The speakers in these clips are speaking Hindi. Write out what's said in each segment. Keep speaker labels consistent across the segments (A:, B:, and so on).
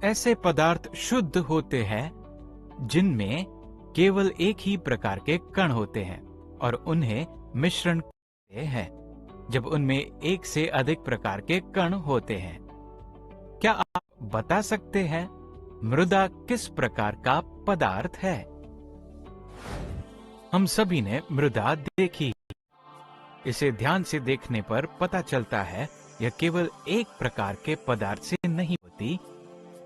A: ऐसे पदार्थ शुद्ध होते हैं जिनमें केवल एक ही प्रकार के कण होते हैं और उन्हें मिश्रण कहते हैं जब उनमें एक से अधिक प्रकार के कण होते हैं। क्या आप बता सकते हैं मृदा किस प्रकार का पदार्थ है? हम सभी ने मृदा देखी। इसे ध्यान से देखने पर पता चलता है यह केवल एक प्रकार के पदार्थ से नहीं होती,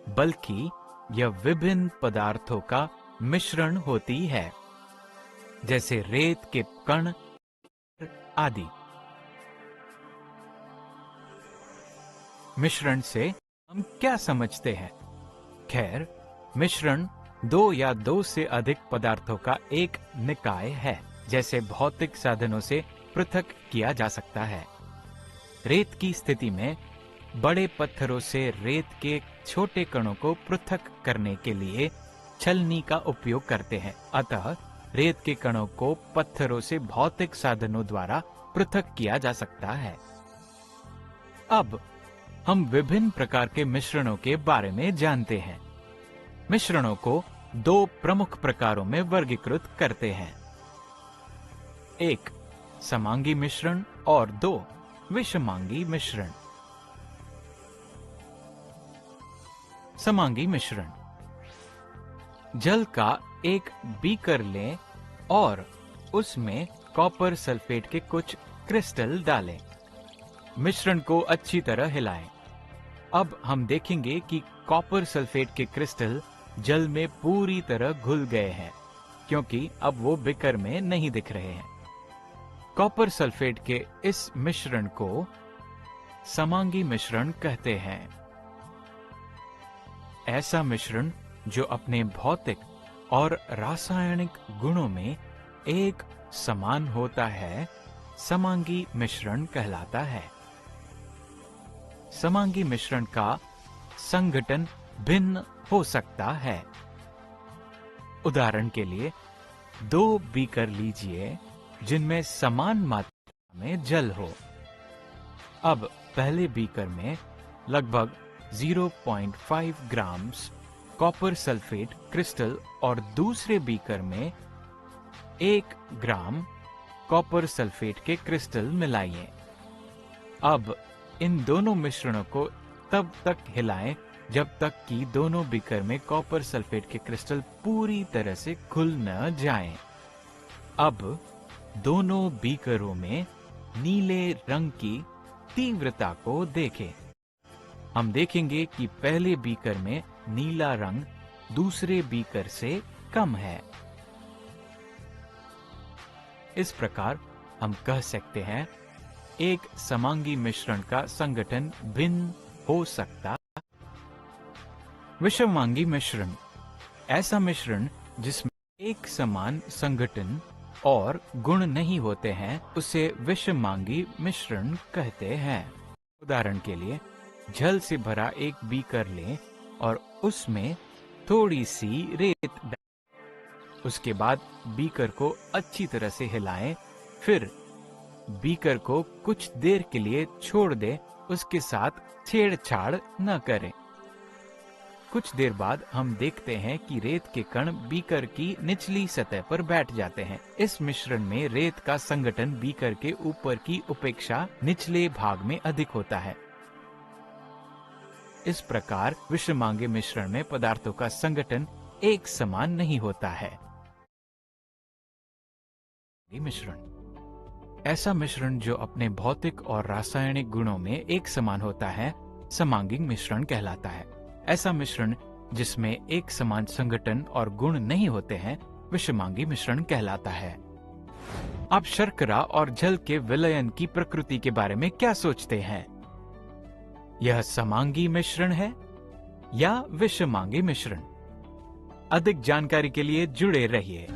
A: बल्कि यह विभिन्न पदार्थों का मिश्रण होती है, जैसे रेत के कण आदि। मिश्रण से हम क्या समझते हैं? खैर, मिश्रण दो या दो से अधिक पदार्थों का एक निकाय है, जैसे भौतिक साधनों से पृथक किया जा सकता है। रेत की स्थिति में बड़े पत्थरों से रेत के छोटे कणों को पृथक करने के लिए छलनी का उपयोग करते हैं। अतः रेत के कणों को पत्थरों से भौतिक साधनों द्वारा पृथक किया जा सकता है। अब हम विभिन्न प्रकार के मिश्रणों के बारे में जानते हैं। मिश्रणों को दो प्रमुख प्रकारों में वर्गीकृत करते हैं, एक समांगी मिश्रण और दो विषमांगी मिश्रण। समांगी मिश्रण: जल का एक बीकर लें और उसमें कॉपर सल्फेट के कुछ क्रिस्टल डालें। मिश्रण को अच्छी तरह हिलाएं। अब हम देखेंगे कि कॉपर सल्फेट के क्रिस्टल जल में पूरी तरह घुल गए हैं, क्योंकि अब वो बीकर में नहीं दिख रहे हैं। कॉपर सल्फेट के इस मिश्रण को समांगी मिश्रण कहते हैं। ऐसा मिश्रण जो अपने भौतिक और रासायनिक गुणों में एक समान होता है, समांगी मिश्रण कहलाता है। समांगी मिश्रण का संघटन भिन्न हो सकता है। उदाहरण के लिए, दो बीकर लीजिए जिनमें समान मात्रा में जल हो। अब पहले बीकर में लगभग 0.5 ग्राम्स कॉपर सल्फेट क्रिस्टल और दूसरे बीकर में 1 ग्राम कॉपर सल्फेट के क्रिस्टल मिलाइए। अब इन दोनों मिश्रणों को तब तक हिलाएं जब तक कि दोनों बीकर में कॉपर सल्फेट के क्रिस्टल पूरी तरह से घुल न जाएं। अब दोनों बीकरों में नीले रंग की तीव्रता को देखें। हम देखेंगे कि पहले बीकर में नीला रंग दूसरे बीकर से कम है। इस प्रकार हम कह सकते हैं एक समांगी मिश्रण का संगठन भिन्न हो सकता है। विषमांगी मिश्रण: ऐसा मिश्रण जिसमें एक समान संगठन और गुण नहीं होते हैं, उसे विषमांगी मिश्रण कहते हैं। उदाहरण के लिए, जल से भरा एक बीकर लें और उसमें थोड़ी सी रेत डालें। उसके बाद बीकर को अच्छी तरह से हिलाएं, फिर बीकर को कुछ देर के लिए छोड़ दें, उसके साथ छेड़छाड़ न करें। कुछ देर बाद हम देखते हैं कि रेत के कण बीकर की निचली सतह पर बैठ जाते हैं। इस मिश्रण में रेत का संगठन बीकर के ऊपर की अपेक्षा निचले भाग में अधिक होता है। इस प्रकार विषमांगी मिश्रण में पदार्थों का संगठन एक समान नहीं होता है। मिश्रण: ऐसा मिश्रण जो अपने भौतिक और रासायनिक गुणों में एक समान होता है, समांगी मिश्रण कहलाता है। ऐसा मिश्रण जिसमें एक समान संगठन और गुण नहीं होते हैं, विषमांगी मिश्रण कहलाता है। आप शर्करा और जल के विलयन की प्रकृति के बारे में क्या सोचते हैं? यह समांगी मिश्रण है या विषमांगी मिश्रण? अधिक जानकारी के लिए जुड़े रहिए।